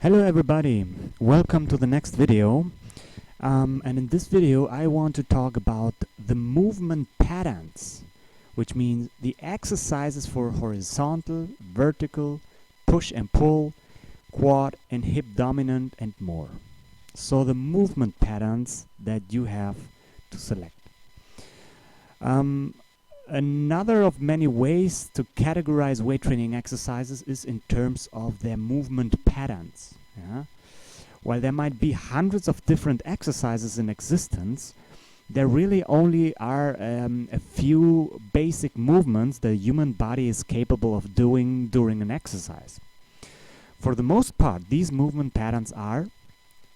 Hello everybody, welcome to the next video. And in this video I want to talk about the movement patterns, which means the exercises for horizontal, vertical, push and pull, quad and hip dominant and more. So the movement patterns that you have to select. Another of many ways to categorize weight training exercises is in terms of their movement patterns. While there might be hundreds of different exercises in existence, there really only are a few basic movements the human body is capable of doing during an exercise. For the most part, these movement patterns are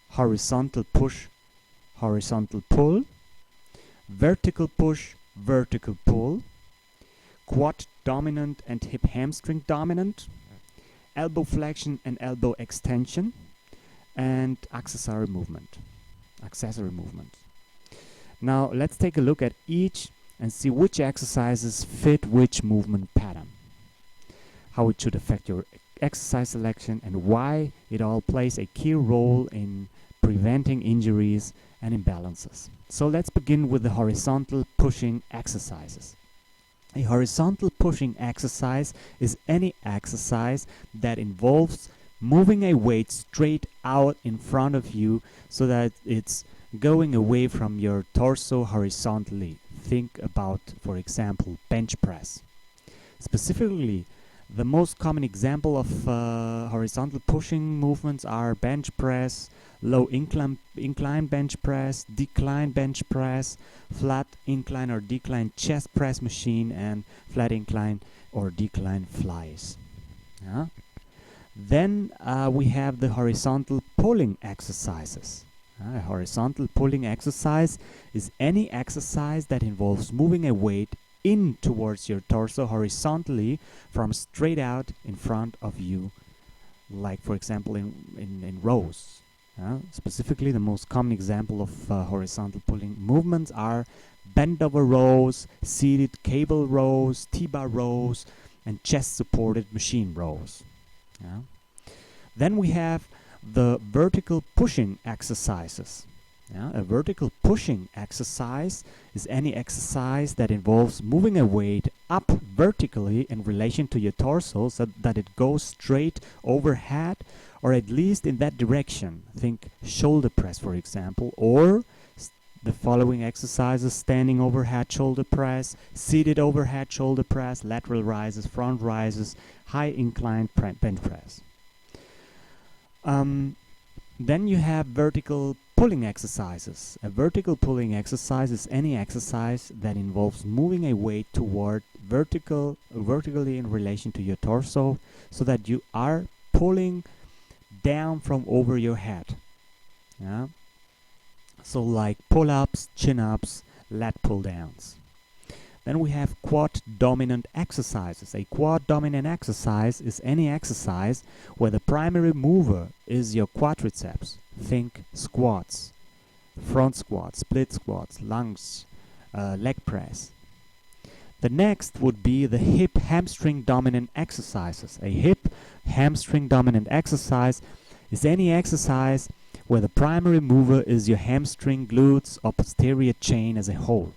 horizontal push, horizontal pull, vertical push, vertical pull, quad dominant and hip hamstring dominant, elbow flexion and elbow extension, and accessory movement. Now let's take a look at each and see which exercises fit which movement pattern, how it should affect your exercise selection, and why it all plays a key role in preventing injuries and imbalances. So let's begin with the horizontal pushing exercises. A horizontal pushing exercise is any exercise that involves moving a weight straight out in front of you so that it's going away from your torso horizontally. Think about, for example, bench press. Specifically, the most common example of horizontal pushing movements are bench press, low incline bench press, decline bench press, flat incline or decline chest press machine, and flat incline or decline flies. Then we have the horizontal pulling exercises. A horizontal pulling exercise is any exercise that involves moving a weight in towards your torso horizontally from straight out in front of you, like for example in rows. Specifically, the most common example of horizontal pulling movements are bent over rows, seated cable rows, T-bar rows, and chest supported machine rows. Then we have the vertical pushing exercises. A vertical pushing exercise is any exercise that involves moving a weight up vertically in relation to your torso so that it goes straight overhead, or at least in that direction. Think shoulder press, for example, or the following exercises: standing overhead shoulder press, seated overhead shoulder press, lateral rises, front rises, high inclined bench press. Then you have vertical pulling exercises. A vertical pulling exercise is any exercise that involves moving a weight toward vertically in relation to your torso so that you are pulling down from over your head. So like pull-ups, chin-ups, lat pull-downs. Then we have quad dominant exercises. A quad dominant exercise is any exercise where the primary mover is your quadriceps. Think squats, front squats, split squats, lunges, leg press. The next would be the hip hamstring dominant exercises. A hip hamstring dominant exercise is any exercise where the primary mover is your hamstring, glutes, or posterior chain as a whole.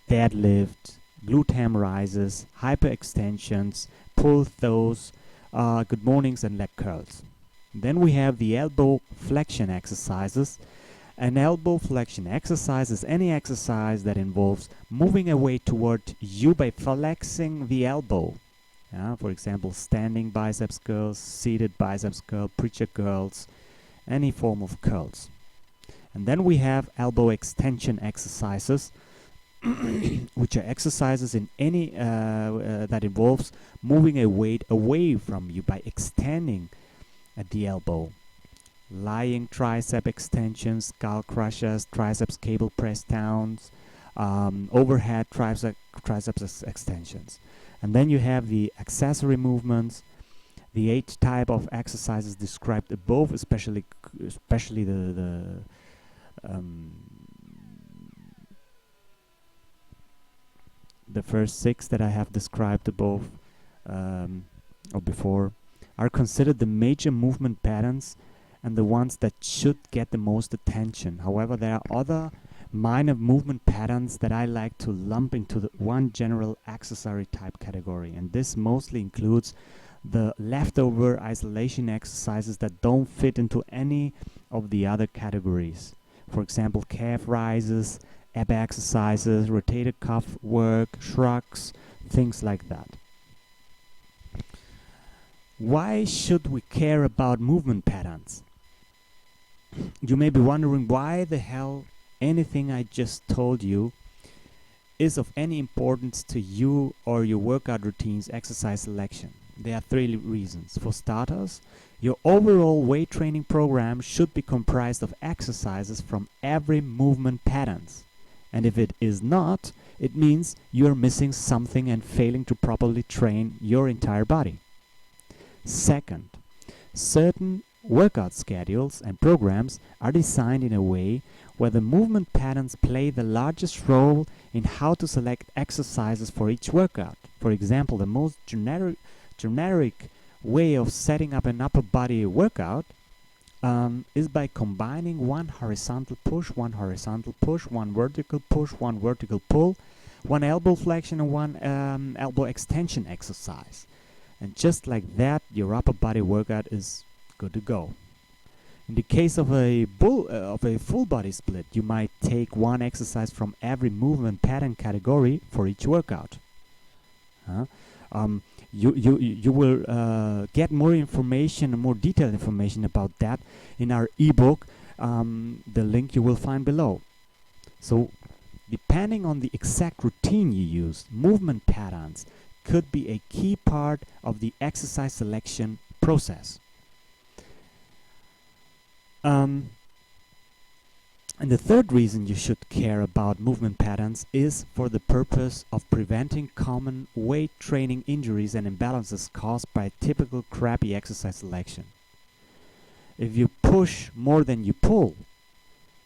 Deadlift, glute ham rises, hyperextensions, pull throws, good mornings, and leg curls. Then we have the elbow flexion exercises. An elbow flexion exercise is any exercise that involves moving a weight toward you by flexing the elbow. For example, standing biceps curls, seated biceps curl, preacher curls, any form of curls. And then we have elbow extension exercises, which are exercises in any that involves moving a weight away from you by extending at the elbow. Lying tricep extensions, skull crushers, triceps cable press downs, overhead triceps extensions. And then you have the accessory movements, the 8 type of exercises described above, especially the first 6 that I have described above or before. are considered the major movement patterns and the ones that should get the most attention. However, there are other minor movement patterns that I like to lump into the one general accessory type category, and this mostly includes the leftover isolation exercises that don't fit into any of the other categories. For example, calf rises, ab exercises, rotated cuff work, shrugs, things like that. Why should we care about movement patterns? You may be wondering why the hell anything I just told you is of any importance to you or your workout routine's exercise selection. There are three reasons. For starters, your overall weight training program should be comprised of exercises from every movement patterns. And if it is not, it means you're missing something and failing to properly train your entire body. Second, certain workout schedules and programs are designed in a way where the movement patterns play the largest role in how to select exercises for each workout. For example, the most generic way of setting up an upper body workout is by combining one horizontal push, one vertical push, one vertical pull, one elbow flexion and one elbow extension exercise. And just like that, your upper body workout is good to go. In the case of a full body split, you might take one exercise from every movement pattern category for each workout. You will get more information and more detailed information about that in our ebook, the link you will find below. So, depending on the exact routine you use, movement patterns could be a key part of the exercise selection process. And the third reason you should care about movement patterns is for the purpose of preventing common weight training injuries and imbalances caused by typical crappy exercise selection. If you push more than you pull,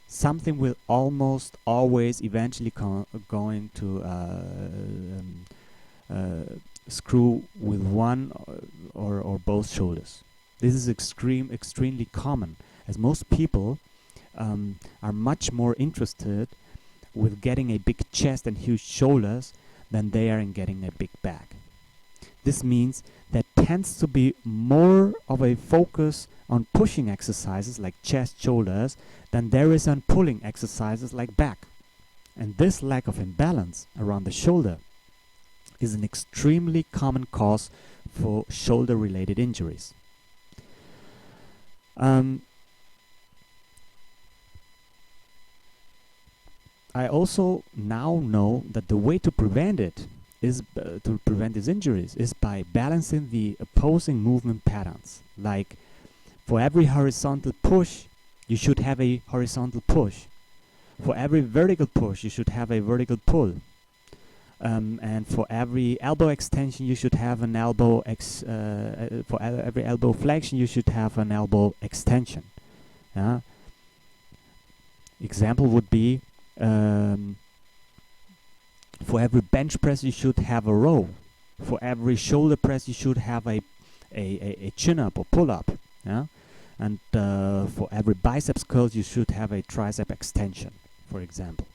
something will almost always eventually going to screw with one or both shoulders. This is extremely common, as most people are much more interested with getting a big chest and huge shoulders than they are in getting a big back. This means there tends to be more of a focus on pushing exercises like chest, shoulders than there is on pulling exercises like back. And this lack of imbalance around the shoulder is an extremely common cause for shoulder-related injuries. I also now know that the way to prevent these injuries is by balancing the opposing movement patterns. Like, for every horizontal push, you should have a horizontal push. For every vertical push, you should have a vertical pull. And for every elbow extension, you should have an elbow for every elbow flexion, you should have an elbow extension. Example would be, for every bench press, you should have a row. For every shoulder press, you should have a chin-up or pull-up. And for every biceps curl, you should have a tricep extension, for example.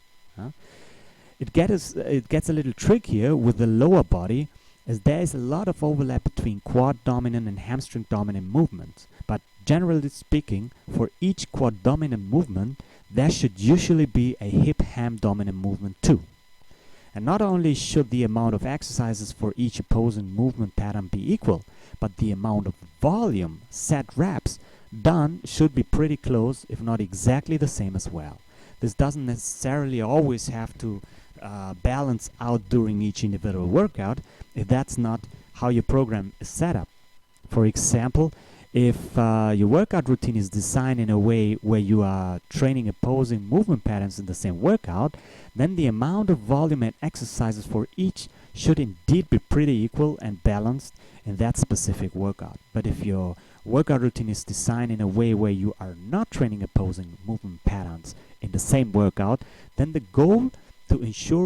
It gets a little trickier with the lower body, as there is a lot of overlap between quad dominant and hamstring dominant movements. But generally speaking, for each quad dominant movement, there should usually be a hip ham dominant movement too. And not only should the amount of exercises for each opposing movement pattern be equal, but the amount of volume, set reps, done should be pretty close, if not exactly the same as well. This doesn't necessarily always have to balance out during each individual workout if that's not how your program is set up. For example, if your workout routine is designed in a way where you are training opposing movement patterns in the same workout, then the amount of volume and exercises for each should indeed be pretty equal and balanced in that specific workout. But if your workout routine is designed in a way where you are not training opposing movement patterns in the same workout, then the goal is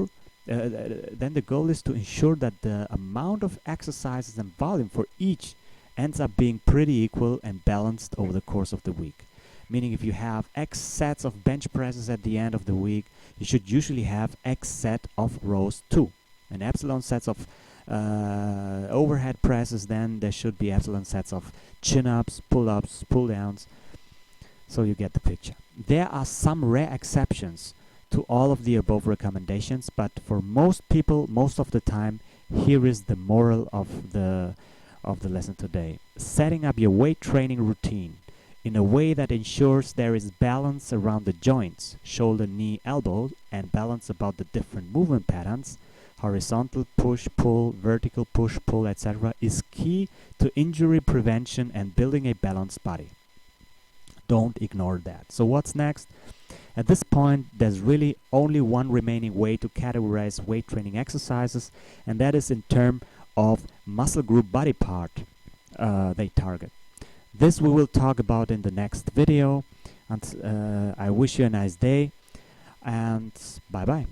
to ensure that the amount of exercises and volume for each ends up being pretty equal and balanced over the course of the week. Meaning if you have X sets of bench presses at the end of the week, you should usually have X set of rows too. And epsilon sets of overhead presses, then there should be epsilon sets of chin-ups, pull-ups, pull-downs. So you get the picture. There are some rare exceptions to all of the above recommendations, but for most people, most of the time, here is the moral of the lesson today. Setting up your weight training routine in a way that ensures there is balance around the joints, shoulder, knee, elbow, and balance about the different movement patterns, horizontal push, pull, vertical push, pull, etc., is key to injury prevention and building a balanced body. Don't ignore that. So what's next? At this point, there's really only one remaining way to categorize weight training exercises, and that is in terms of muscle group body part they target. This we will talk about in the next video, and I wish you a nice day, and bye bye.